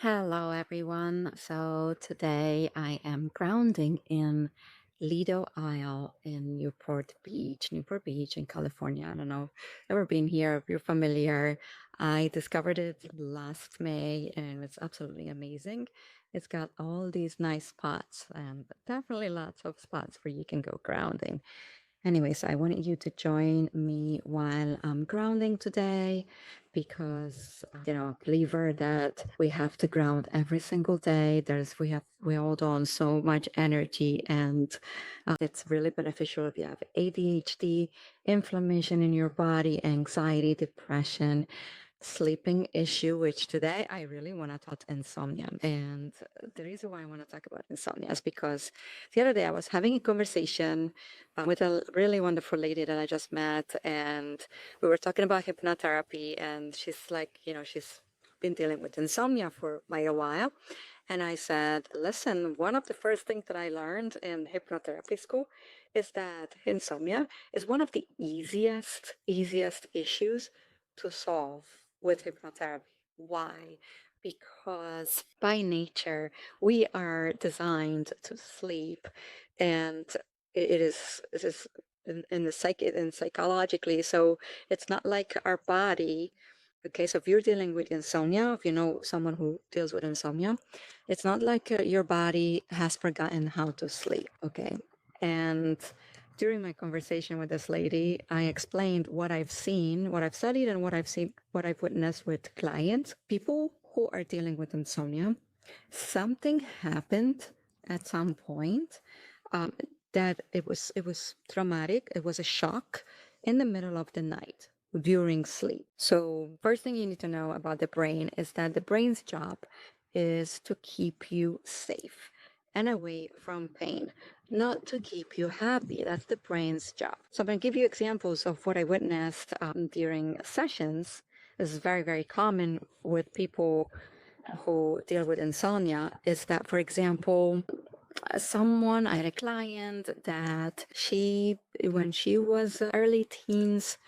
Hello, everyone. So today I am grounding in Lido Isle in Newport Beach in California. I don't know if you've ever been here, if you're familiar. I discovered it last May and it's absolutely amazing. It's got all these nice spots and definitely lots of spots where you can go grounding. Anyways, I wanted you to join me while I'm grounding today because believer that we have to ground every single day. We hold on so much energy, and it's really beneficial if you have ADHD, inflammation in your body, anxiety, depression, sleeping issue, which today I really want to talk insomnia. And the reason why I want to talk about insomnia is because the other day I was having a conversation with a really wonderful lady that I just met, and we were talking about hypnotherapy, and she's like, she's been dealing with insomnia for a while. And I said, listen, one of the first things that I learned in hypnotherapy school is that insomnia is one of the easiest issues to solve with hypnotherapy. Why? Because by nature, we are designed to sleep, and it is in the psyche and psychologically. So it's not like our body. Okay, so if you're dealing with insomnia, if you know someone who deals with insomnia, it's not like your body has forgotten how to sleep. Okay, and during my conversation with this lady, I explained what I've seen, what I've studied, and what I've seen, what I've witnessed with clients, people who are dealing with insomnia. Something happened at some point um, that it was traumatic. It was a shock in the middle of the night during sleep. So first thing you need to know about the brain is that the brain's job is to keep you safe and away from pain, not to keep you happy. That's the brain's job. So I'm going to give you examples of what I witnessed during sessions. This is very, very common with people who deal with insomnia, is that, for example, I had a client that when she was early teens,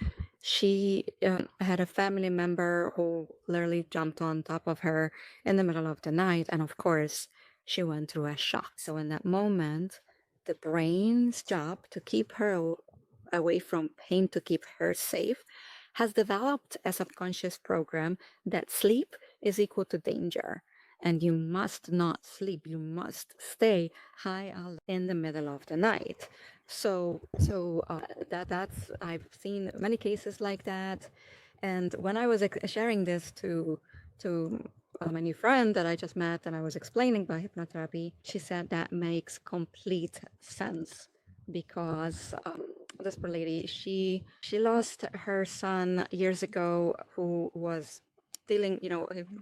she had a family member who literally jumped on top of her in the middle of the night. And of course, she went through a shock. So in that moment, the brain's job to keep her away from pain, to keep her safe, has developed a subconscious program that sleep is equal to danger. And you must not sleep. You must stay high alert in the middle of the night. That's I've seen many cases like that. And when I was sharing this to my new friend that I just met, and I was explaining about hypnotherapy, she said that makes complete sense because this poor lady, she lost her son years ago, who was dealing, he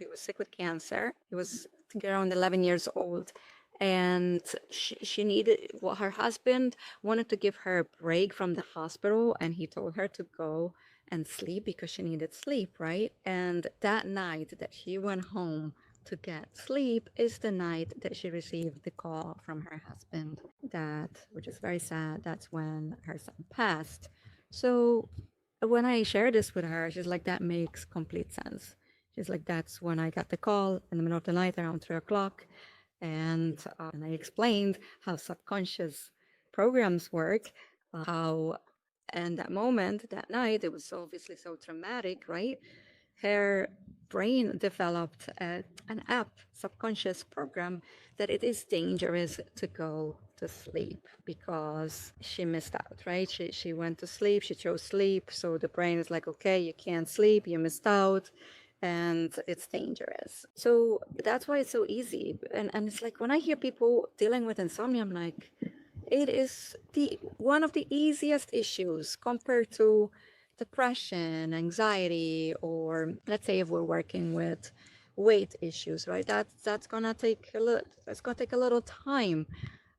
was sick with cancer. He was, I think, around 11 years old. And she needed, well, her husband wanted to give her a break from the hospital, and he told her to go and sleep because she needed sleep, right? And that night that she went home to get sleep is the night that she received the call from her husband, that, which is very sad, that's when her son passed. So when I shared this with her, she's like, that makes complete sense. She's like, that's when I got the call in the middle of the night around 3 o'clock. And I explained how subconscious programs work, how, and that moment, that night, it was obviously so traumatic, right? Her brain developed an app, subconscious program, that it is dangerous to go to sleep because she missed out, right? She went to sleep, she chose sleep. So the brain is like, okay, you can't sleep, you missed out, and it's dangerous. So that's why it's so easy. And it's like when I hear people dealing with insomnia, I'm like, it is the one of the easiest issues compared to depression, anxiety, or let's say if we're working with weight issues, right? That's gonna take a little time.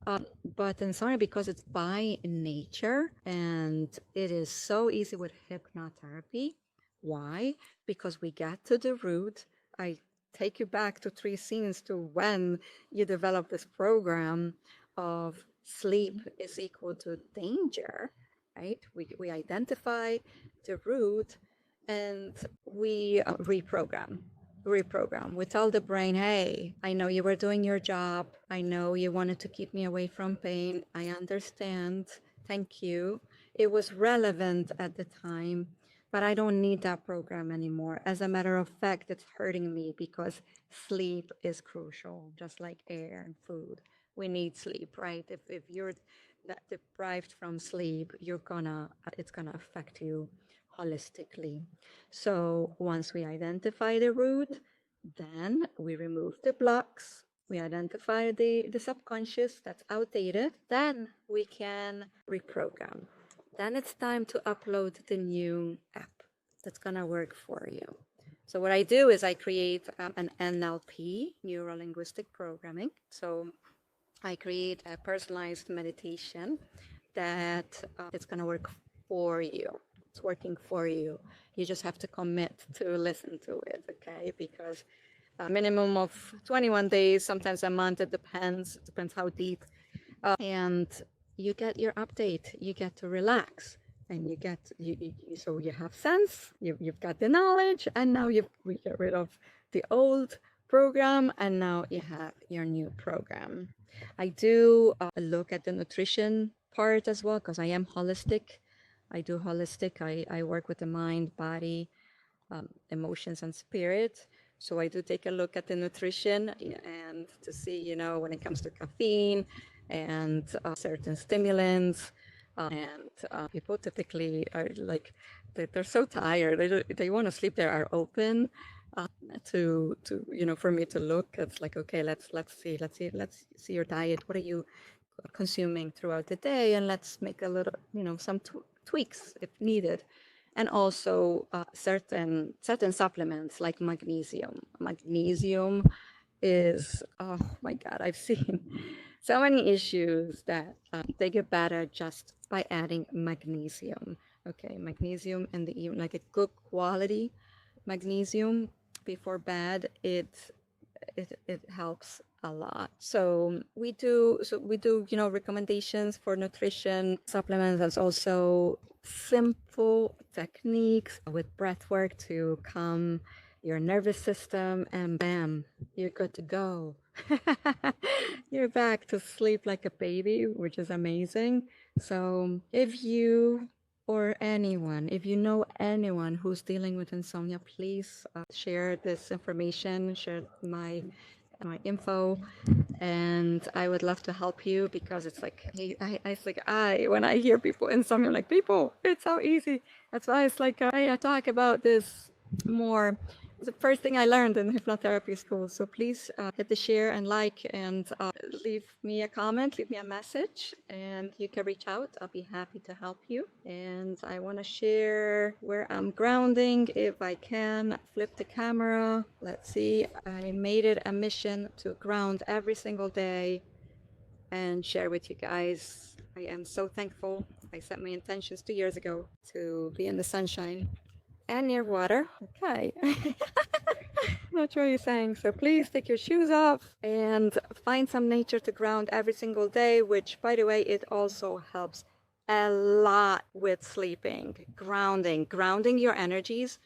But insomnia, because it's by nature and it is so easy with hypnotherapy. Why? Because we get to the root. I take you back to 3 scenes to when you develop this program of sleep is equal to danger, right? We identify the root and we reprogram. reprogram. We tell the brain, hey, I know you were doing your job. I know you wanted to keep me away from pain. I understand. Thank you. It was relevant at the time, but I don't need that program anymore. As a matter of fact, it's hurting me because sleep is crucial, just like air and food. We need sleep, right? If you're deprived from sleep, it's gonna affect you holistically. So once we identify the root, then we remove the blocks. We identify the subconscious that's outdated. Then we can reprogram. Then it's time to upload the new app that's gonna work for you. So what I do is I create an NLP, Neuro Linguistic Programming. So I create a personalized meditation that it's gonna work for you. It's working for you. You just have to commit to listen to it, okay? Because a minimum of 21 days, sometimes a month, it depends how deep. And you get your update, you get to relax, and so you have sense, you've got the knowledge, and now we get rid of the old program, and now you have your new program. I do look at the nutrition part as well, because I am holistic. I do holistic. I work with the mind, body, emotions, and spirit. So I do take a look at the nutrition and to see, when it comes to caffeine and certain stimulants. And people typically are like, they're so tired. They want to sleep. They are open to for me to look. It's like, okay, let's see your diet. What are you consuming throughout the day? And let's make a little, some tweaks if needed. And also certain supplements like magnesium. Magnesium is, oh my God, I've seen so many issues that they get better just by adding magnesium. Okay, magnesium in the evening, like a good quality magnesium before bed, it helps a lot. So we do recommendations for nutrition supplements. There's also simple techniques with breath work to calm your nervous system, and bam, you're good to go. You're back to sleep like a baby, which is amazing. So if you know anyone who's dealing with insomnia, please share this information, share my info, and I would love to help you, because it's like, when I hear people insomnia, I'm like, people, it's so easy. That's why it's like I talk about this more. It's the first thing I learned in hypnotherapy school. So please hit the share and like, and leave me a comment, leave me a message, and you can reach out. I'll be happy to help you. And I want to share where I'm grounding. If I can flip the camera, let's see. I made it a mission to ground every single day and share with you guys. I am so thankful. I set my intentions 2 years ago to be in the sunshine and near water. Okay. Not sure what you're saying. So please take your shoes off and find some nature to ground every single day, which, by the way, it also helps a lot with sleeping. Grounding your energies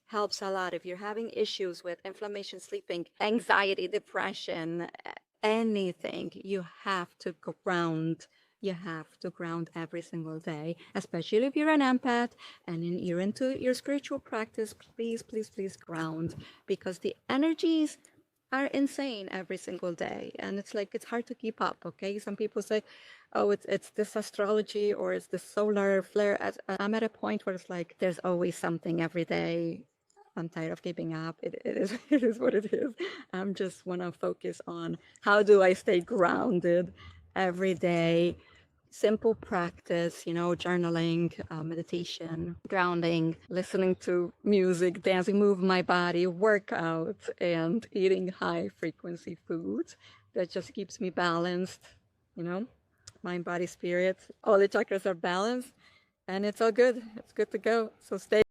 helps a lot. If you're having issues with inflammation, sleeping, anxiety, depression, anything, you have to ground. You have to ground every single day, especially if you're an empath and you're into your spiritual practice. Please, please, please ground, because the energies are insane every single day, and it's like, it's hard to keep up. Okay, some people say, oh, it's this astrology or it's this solar flare. I'm at a point where it's like, there's always something every day. I'm tired of keeping up. It is what it is. I'm just want to focus on how do I stay grounded every day. Simple practice, journaling, meditation, grounding, listening to music, dancing, move my body, workout, and eating high frequency foods. That just keeps me balanced, mind, body, spirit. All the chakras are balanced, and it's all good. It's good to go. So stay